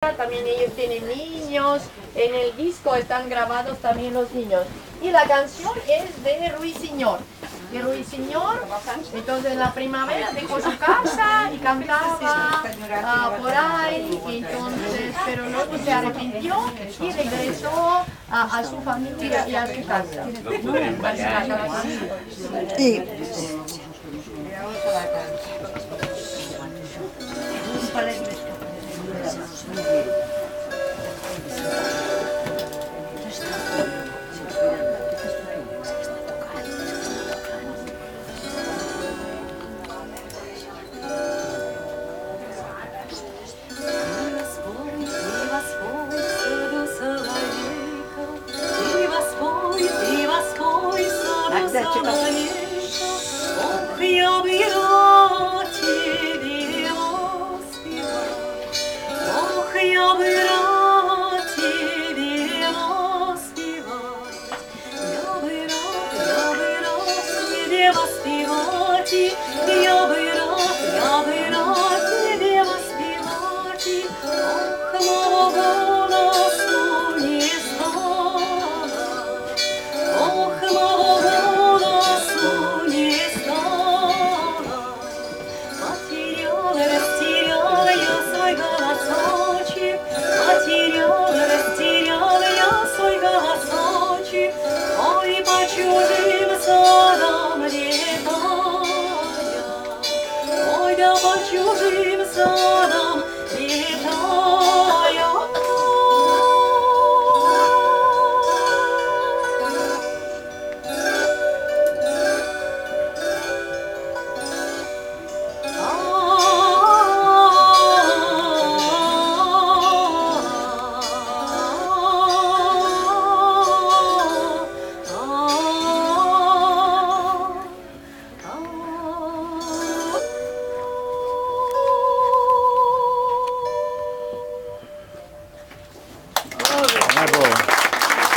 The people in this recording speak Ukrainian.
música, también ellos tienen niños, en el disco están grabados también los niños. Y la canción es de Ruiseñor. De Ruiseñor, entonces en la primavera dejó su casa y cantaba por ahí, entonces, pero luego se arrepintió y regresó a su familia y a su casa. Y Ох, я б рад тебе воспевать, ох, я б рад тебе воспевать, я бы рад тебе воспевать, я бы рад тебе воспевать, ох, моего голосу не стало, ох, моего голосу не стало, потеряла, растеряла я свой голосочек, потеряла, растеряла я свой голосочек, ой, по чужим садам летая, ой, да по чужим садам